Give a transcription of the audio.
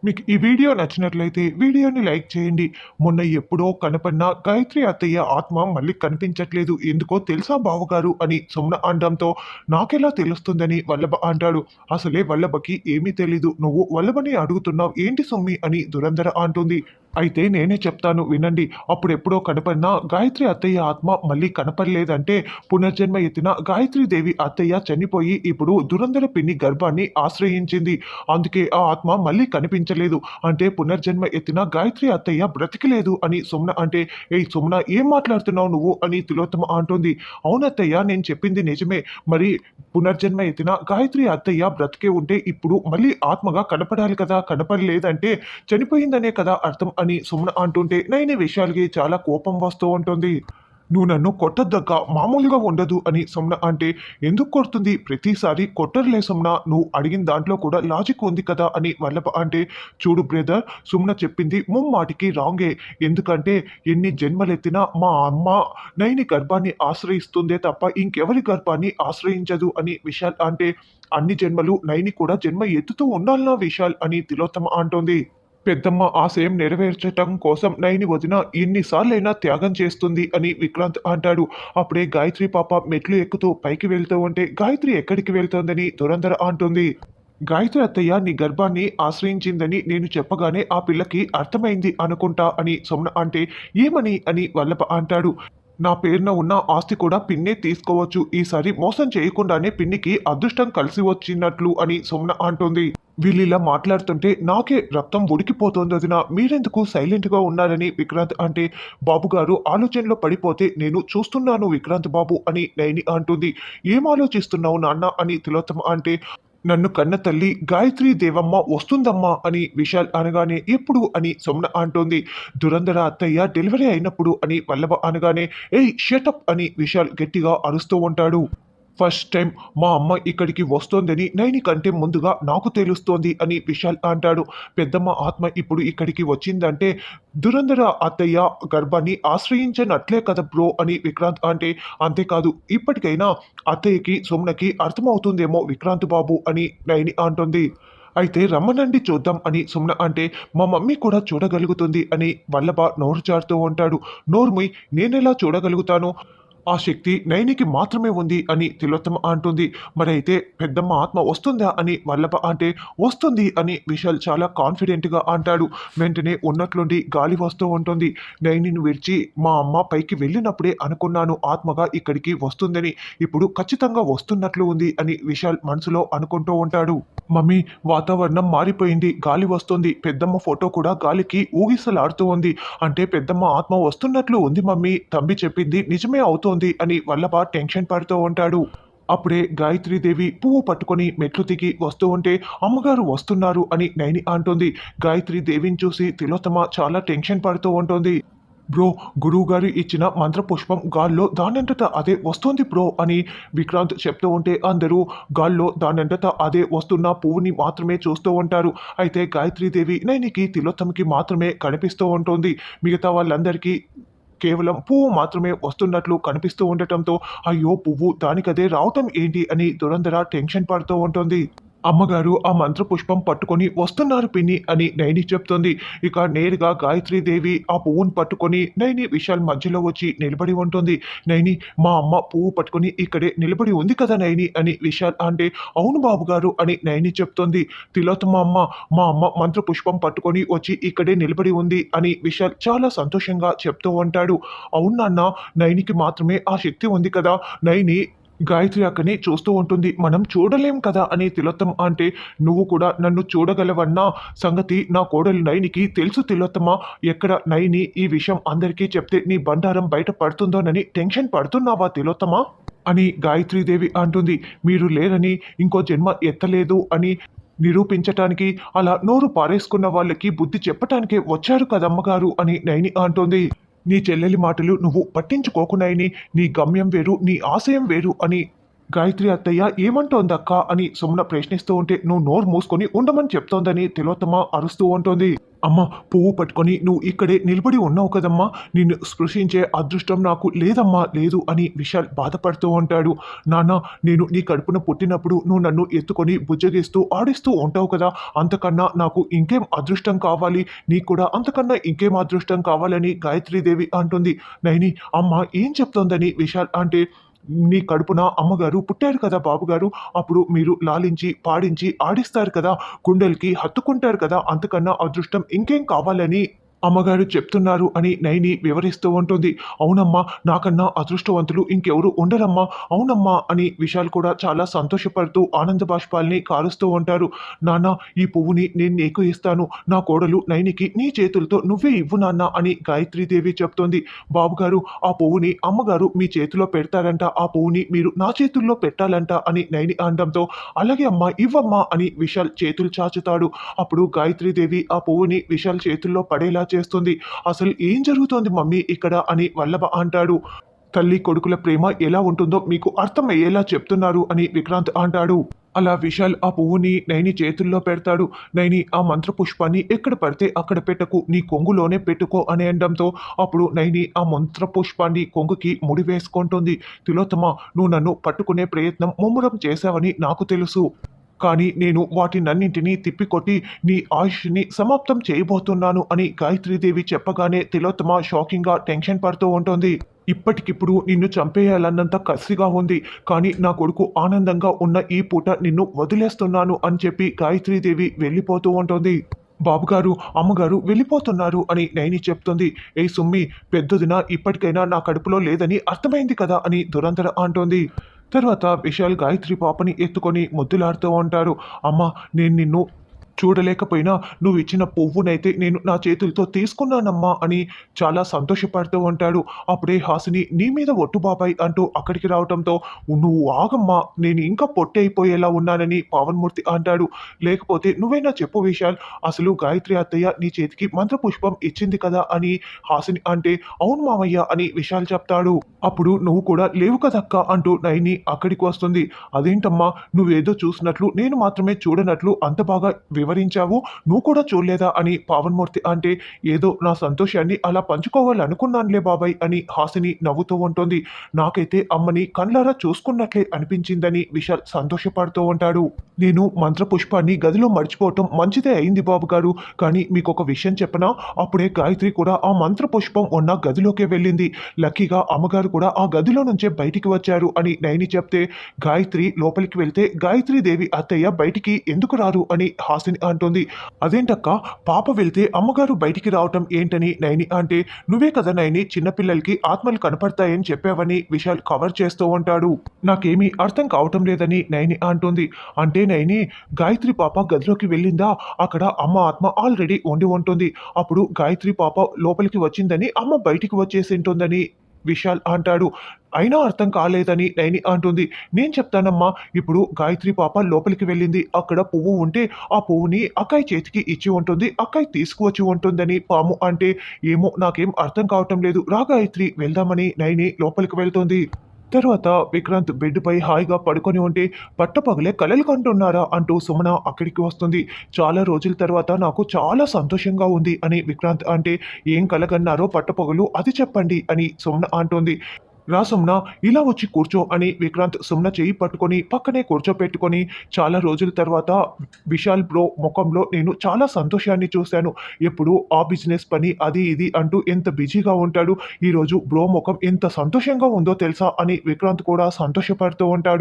మీకు ఈ వీడియో నచ్చినట్లయితే వీడియోని లైక్ చేయండి. మొన్న ఎప్పుడో కనపడిన గాయత్రి అత్తయ్య ఆత్మ మళ్ళీ కనిపించట్లేదు. ఎందుకో తెలుసా బావగారు అని సుమన అనడంతో నాకెలా తెలుస్తుందని వల్లభ అంటాడు. అసలే వల్లభకి ఏమీ తెలీదు. నువ్వు వల్లభని అడుగుతున్నావు ఏంటి సుమ్మి అని దురంధర అంటుంది. అయితే నేనే చెప్తాను వినండి. అప్పుడెప్పుడో కనపడిన గాయత్రి అత్తయ్య ఆత్మ మళ్ళీ కనపడలేదంటే పునర్జన్మ ఎత్తిన గాయత్రీదేవి అత్తయ్య చనిపోయి ఇప్పుడు దురంధర పిన్ని గర్భాన్ని ఆశ్రయించింది. అందుకే ఆ ఆత్మ మళ్ళీ కనిపించలేదు. అంటే పునర్జన్మ ఎత్తిన గాయత్రి అత్తయ్య బ్రతికలేదు అని సుమన అంటే, ఏయ్ సుమన ఏం మాట్లాడుతున్నావు నువ్వు అని తిలోత్తమ అంటుంది. అవునత్తయ్య నేను చెప్పింది నిజమే. మరి పునర్జన్మ ఎత్తిన గాయత్రి అత్తయ్య బ్రతికే ఉంటే ఇప్పుడు మళ్ళీ ఆత్మగా కనపడాలి కదా, కనపడలేదంటే చనిపోయిందనే కదా అర్థం అని సుమన అంటుంటే నైని విషయాలకి చాలా కోపం వస్తూ ఉంటుంది. నువ్వు నన్ను కొట్టద్దక్క మామూలుగా ఉండదు అని సుమన అంటే, ఎందుకు కొడుతుంది ప్రతిసారి కొట్టరులే సుమన, నువ్వు అడిగిన దాంట్లో కూడా లాజిక్ ఉంది కదా అని వల్లభ అంటే, చూడు బ్రదర్ సుమన చెప్పింది ముమ్మాటికి రాంగే. ఎందుకంటే ఎన్ని జన్మలెత్తినా మా అమ్మ నైని గర్భాన్ని ఆశ్రయిస్తుందే తప్ప ఇంకెవరి గర్భాన్ని ఆశ్రయించదు అని విశాల్ అంటే, అన్ని జన్మలు నైని కూడా జన్మ ఎత్తుతూ ఉండాలన్నా విశాల్ అని తిలోత్తమ అంటోంది. పెద్దమ్మ ఆశయం నెరవేర్చటం కోసం నైని వదిన ఎన్నిసార్లైనా త్యాగం చేస్తుంది అని విక్రాంత్ అంటాడు. అప్పుడే గాయత్రి పాప మెట్లు ఎక్కుతూ పైకి వెళ్తూ ఉంటే గాయత్రి ఎక్కడికి వెళ్తోందని దురంధర అంటుంది. గాయత్రి అత్తయ్య నీ గర్భాన్ని ఆశ్రయించిందని నేను చెప్పగానే ఆ పిల్లకి అర్థమైంది అనుకుంటా అని సొమ్న అంటే, ఏమని అని వల్లభ అంటాడు. నా పేరున ఉన్న ఆస్తి కూడా పిన్నే తీసుకోవచ్చు. ఈసారి మోసం చేయకుండానే పిన్నికి అదృష్టం కలిసి వచ్చినట్లు అని సొమ్న అంటుంది. వీళ్ళిలా మాట్లాడుతుంటే నాకే రక్తం ఉడికిపోతోంది వదిన, మీరెందుకు సైలెంట్గా ఉన్నారని విక్రాంత్ అంటే, బాబుగారు ఆలోచనలో పడిపోతే నేను చూస్తున్నాను విక్రాంత్ బాబు అని నైని అంటుంది. ఏం ఆలోచిస్తున్నావు నాన్న అని తిలోత్తమ అంటే, నన్ను కన్న తల్లి గాయత్రీ దేవమ్మ వస్తుందమ్మా అని విశాల్ అనగానే ఎప్పుడు అని సొమ్న అంటోంది. దురంధర అత్తయ్య డెలివరీ అయినప్పుడు అని వల్లభ అనగానే ఏయ్ షటప్ అని విశాల్ గట్టిగా అరుస్తూ ఉంటాడు. ఫస్ట్ టైం మా అమ్మ ఇక్కడికి వస్తోందని నైని కంటే ముందుగా నాకు తెలుస్తోంది అని విశాల్ అంటాడు. పెద్దమ్మ ఆత్మ ఇప్పుడు ఇక్కడికి వచ్చిందంటే దురంధర అత్తయ్య గర్భాన్ని ఆశ్రయించనట్లే కదా బ్రో అని విక్రాంత్ అంటే, అంతేకాదు ఇప్పటికైనా అత్తయ్యకి సోమ్నకి అర్థమవుతుందేమో విక్రాంత్ బాబు అని నైని అంటుంది. అయితే రమ్మనండి చూద్దాం అని సుమ్న అంటే, మా మమ్మీ కూడా చూడగలుగుతుంది అని వల్లభ నోరు జారుతూ ఉంటాడు. నోర్ముయ్ నేనెలా చూడగలుగుతాను, ఆ శక్తి నైనికి మాత్రమే ఉంది అని తిలోత్తమ అంటుంది. మరైతే పెద్దమ్మ ఆత్మ వస్తుందా అని వల్లభ అంటే, వస్తుంది అని విశాల్ చాలా కాన్ఫిడెంట్గా అంటాడు. వెంటనే ఉన్నట్లుండి గాలి వస్తూ ఉంటుంది. నైనిని విడిచి మా అమ్మ పైకి వెళ్ళినప్పుడే అనుకున్నాను ఆత్మగా ఇక్కడికి వస్తుందని, ఇప్పుడు ఖచ్చితంగా వస్తున్నట్లు ఉంది అని విశాల్ మనసులో అనుకుంటూ ఉంటాడు. మమ్మీ వాతావరణం మారిపోయింది, గాలి వస్తుంది, పెద్దమ్మ ఫోటో కూడా గాలికి ఊగిసలాడుతూ ఉంది. అంటే పెద్దమ్మ ఆత్మ వస్తున్నట్లు ఉంది మమ్మీ, తంబి చెప్పింది నిజమే అవుతోంది అని వల్లభ టెన్షన్ పడుతూ ఉంటాడు. అప్పుడే గాయత్రీదేవి పువ్వు పట్టుకొని మెట్లు దిగి వస్తూ ఉంటే అమ్మగారు వస్తున్నారు అని నైని అంటుంది. గాయత్రీదేవిని చూసి తిలోత్తమ చాలా టెన్షన్ పడుతూ ఉంటుంది. బ్రో గురువుగారు ఇచ్చిన మంత్రపుష్పం గాల్లో దానంతట అదే వస్తుంది బ్రో అని విక్రాంత్ చెప్తూ ఉంటే అందరూ గాల్లో దానంతట అదే వస్తున్న పువ్వుని మాత్రమే చూస్తూ ఉంటారు. అయితే గాయత్రీదేవి నైనికి తిలోత్తమకి మాత్రమే కనిపిస్తూ ఉంటుంది. మిగతా వాళ్ళందరికీ కేవలం పువ్వు మాత్రమే వస్తున్నట్లు కనిపిస్తూ ఉండటంతో అయ్యో పువ్వు దానికదే రావటం ఏంటి అని దురంధర టెన్షన్ పడుతూ ఉంటుంది. అమ్మగారు ఆ మంత్రపుష్పం పట్టుకొని వస్తున్నారు పిన్ని అని నైని చెప్తుంది. ఇక నేరుగా గాయత్రీదేవి ఆ పువ్వును పట్టుకొని నైని విశాల్ మధ్యలో వచ్చి నిలబడి ఉంటుంది. నైని మా అమ్మ పువ్వు పట్టుకొని ఇక్కడే నిలబడి ఉంది కదా నైని అని విశాల్ అంటే, అవును బాబుగారు అని నైని చెప్తుంది. తిలోత్తమ అమ్మ మా అమ్మ మంత్రపుష్పం పట్టుకొని వచ్చి ఇక్కడే నిలబడి ఉంది అని విశాల్ చాలా సంతోషంగా చెప్తూ ఉంటాడు. అవును నాన్న, నైనికి మాత్రమే ఆ శక్తి ఉంది కదా, నైని గాయత్రి అక్కని చూస్తూ ఉంటుంది, మనం చూడలేం కదా అని తిలోత్తమ అంటే, నువ్వు కూడా నన్ను చూడగలవన్న సంగతి నా కోడలు నైనికి తెలుసు తిలోత్తమ, ఎక్కడ నైని ఈ విషయం అందరికీ చెప్తే నీ బండారం బయట పడుతుందోనని టెన్షన్ పడుతున్నావా తిలోత్తమ అని గాయత్రీదేవి అంటుంది. మీరు లేరని, ఇంకో జన్మ ఎత్తలేదు అని నిరూపించటానికి అలా నోరు పారేసుకున్న వాళ్ళకి బుద్ధి చెప్పటానికే వచ్చారు కదమ్మగారు అని నైని అంటోంది. నీ చెల్లెలి మాటలు నువ్వు పట్టించుకోకున్నాయని, నీ గమ్యం వేరు నీ ఆశయం వేరు అని గాయత్రి అత్తయ్య ఏమంటోందక్క అని సుమన ప్రశ్నిస్తూ ఉంటే నువ్వు నోరు మూసుకొని ఉండమని చెప్తోందని తిలోత్తమ అరుస్తూ ఉంటుంది. అమ్మ, పువ్వు పట్టుకొని నువ్వు ఇక్కడే నిలబడి ఉన్నావు కదమ్మా, నిన్ను స్పృశించే అదృష్టం నాకు లేదమ్మా, లేదు అని విశాల్ బాధపడుతూ ఉంటాడు. నాన్న, నేను నీ కడుపున పుట్టినప్పుడు నువ్వు నన్ను ఎత్తుకొని బుజ్జగిస్తూ ఆడిస్తూ ఉంటావు కదా, అంతకన్నా నాకు ఇంకేం అదృష్టం కావాలి, నీకు కూడా అంతకన్నా ఇంకేం అదృష్టం కావాలని గాయత్రీదేవి అంటుంది. నైని, అమ్మ ఏం చెప్తోందని విశాల్ అంటే, నీ కడుపున అమ్మగారు పుట్టారు కదా బాబుగారు, అప్పుడు మీరు లాలించి పాడించి ఆడిస్తారు కదా, గుండెలకి హత్తుకుంటారు కదా, అంతకన్నా అదృష్టం ఇంకేం కావాలని అమ్మగారు చెప్తున్నారు అని నైని వివరిస్తూ ఉంటుంది. అవునమ్మా, నాకన్నా అదృష్టవంతులు ఇంకెవరు ఉండరమ్మా, అవునమ్మా అని విశాల్ కూడా చాలా సంతోషపడుతూ ఆనంద బాష్పాల్ని కారుస్తూ ఉంటారు. నాన్న, ఈ పువ్వుని నేను నీకు ఇస్తాను, నా కోడలు నైనికి నీ చేతులతో నువ్వే ఇవ్వు నాన్న అని గాయత్రీదేవి చెప్తోంది. బాబుగారు, ఆ పువ్వుని అమ్మగారు మీ చేతిలో పెడతారంట, ఆ పువ్వుని మీరు నా చేతుల్లో పెట్టాలంట అని నైని అనడంతో, అలాగే అమ్మా, ఇవ్వమ్మా అని విశాల్ చేతులు చాచుతాడు. అప్పుడు గాయత్రీదేవి ఆ పువ్వుని విశాల్ చేతుల్లో పడేలా చేస్తుంది. అసలు ఏం జరుగుతోంది మమ్మీ ఇక్కడ అని వల్లభ అంటాడు. తల్లి కొడుకుల ప్రేమ ఎలా ఉంటుందో మీకు అర్థమయ్యేలా చెప్తున్నారు అని విక్రాంత్ అంటాడు. అలా విశాల్ ఆ పువ్వుని నైని చేతుల్లో పెడతాడు. నైని, ఆ మంత్ర పుష్పాన్ని ఎక్కడ పడితే అక్కడ పెట్టకు, నీ కొంగులోనే పెట్టుకో అని అనడంతో అప్పుడు నైని ఆ మంత్ర పుష్పాన్ని కొంగుకి ముడి వేసుకుంటుంది. తిలోత్తమ, నువ్వు నన్ను పట్టుకునే ప్రయత్నం ముమ్మరం చేశావని నాకు తెలుసు, కానీ నేను వాటినన్నింటినీ తిప్పికొట్టి నీ ఆయుష్ని సమాప్తం చేయబోతున్నాను అని గాయత్రీదేవి చెప్పగానే తిలోత్తమ షాకింగ్గా టెన్షన్ పడుతూ ఉంటుంది. ఇప్పటికిప్పుడు నిన్ను చంపేయాలన్నంత కసిగా ఉంది, కానీ నా కొడుకు ఆనందంగా ఉన్న ఈ పూట నిన్ను వదిలేస్తున్నాను అని చెప్పి గాయత్రీదేవి వెళ్ళిపోతూ ఉంటుంది. బాబుగారు, అమ్మగారు వెళ్ళిపోతున్నారు అని నైని చెప్తుంది. ఏ సుమ్మి, పెద్దదిన ఇప్పటికైనా నా కడుపులో లేదని అర్థమైంది కదా అని దురంధర అంటోంది. తర్వాత విశాల్ గాయత్రి పాపని ఎత్తుకొని ముద్దులాడుతూ ఉంటారు. అమ్మ, నేను నిన్ను చూడలేకపోయినా నువ్వు ఇచ్చిన పువ్వునైతే నేను నా చేతులతో తీసుకున్నానమ్మా అని చాలా సంతోషపడుతూ ఉంటాడు. అప్పుడే హాసిని నీ మీద ఒట్టు బాబాయ్ అంటూ అక్కడికి రావడంతో, నువ్వు ఆగమ్మా, నేను ఇంకా పొట్టయిపోయేలా ఉన్నానని పావన్మూర్తి అంటాడు. లేకపోతే నువ్వైనా చెప్పు విశాల్, అసలు గాయత్రి అత్తయ్య నీ చేతికి మంత్రపుష్పం ఇచ్చింది కదా అని హాసిని అంటే, అవును మామయ్య అని విశాల్ చెప్తాడు. అప్పుడు నువ్వు కూడా లేవు కదక్క అంటూ నైని అక్కడికి వస్తుంది. అదేంటమ్మా, నువ్వేదో చూసినట్లు నేను మాత్రమే చూడనట్లు అంత బాగా వివరించావు, నువ్వు కూడా చూడలేదా అని పావన్మూర్తి అంటే, ఏదో నా సంతోషాన్ని అలా పంచుకోవాలనుకున్నానులే బాబాయ్ అని హాసిని నవ్వుతూ ఉంటుంది. నాకైతే అమ్మని కళ్ళారా చూసుకున్నట్లే అనిపించిందని విశాల్ సంతోషపడుతూ ఉంటాడు. నేను మంత్రపుష్పాన్ని గదిలో మర్చిపోవటం మంచిదే అయింది బాబు గారు, కానీ మీకు ఒక విషయం చెప్పనా, అప్పుడే గాయత్రి కూడా ఆ మంత్రపుష్పం ఉన్న గదిలోకే వెళ్ళింది, లక్కీగా అమ్మగారు కూడా ఆ గదిలో నుంచే బయటికి వచ్చారు అని నైని చెప్తే, గాయత్రి లోపలికి వెళ్తే గాయత్రీదేవి అత్తయ్య బయటికి ఎందుకు రారు అని హాసిని అంటుంది. అదేంటక్క, పాప వెళ్తే అమ్మగారు బయటికి రావటం ఏంటని నైని అంటే, నువ్వే కదా నైని చిన్నపిల్లలకి ఆత్మలు కనపడతాయని చెప్పావని విశాల్ కవర్ చేస్తూ ఉంటాడు. నాకేమీ అర్థం కావటం లేదని నైని అంటుంది. అంటే నైని, గాయత్రి పాప గదిలోకి వెళ్ళిందా, అక్కడ అమ్మ ఆత్మ ఆల్రెడీ ఉండి ఉంటుంది, అప్పుడు గాయత్రి పాప లోపలికి వచ్చిందని అమ్మ బయటికి వచ్చేసి ఉంటుందని విశాల్ అంటాడు. అయినా అర్థం కాలేదని నైని అంటుంది. నేను చెప్తానమ్మా, ఇప్పుడు గాయత్రి పాప లోపలికి వెళ్ళింది, అక్కడ పువ్వు ఉంటే ఆ పువ్వుని అక్కయ్య చేతికి ఇచ్చి ఉంటుంది, అక్కయ్య తీసుకువచ్చి ఉంటుందని పాము అంటే, ఏమో నాకేం అర్థం కావటం లేదు, రా గాయత్రి వెళ్దామని నైని లోపలికి వెళ్తుంది. తర్వాత విక్రాంత్ బెడ్పై హాయిగా పడుకొని ఉంటే, పట్టపగలే కలలు కంటున్నారా అంటూ సుమన అక్కడికి వస్తుంది. చాలా రోజుల తర్వాత నాకు చాలా సంతోషంగా ఉంది అని విక్రాంత్ అంటే, ఏం కలగన్నారో పట్టపగలు అది చెప్పండి అని సుమన అంటుంది. రా సుమన, ఇలా వచ్చి కూర్చో అని విక్రాంత్ సుమన చెయ్యి పట్టుకొని పక్కనే కూర్చోపెట్టుకొని, చాలా రోజుల తర్వాత విశాల్ బ్రో ముఖంలో నేను చాలా సంతోషాన్ని చూశాను, ఎప్పుడు ఆ బిజినెస్ పని అది ఇది అంటూ ఎంత బిజీగా ఉంటాడు, ఈరోజు బ్రో ముఖం ఎంత సంతోషంగా ఉందో తెలుసా అని విక్రాంత్ కూడా సంతోషపడుతూ ఉంటాడు.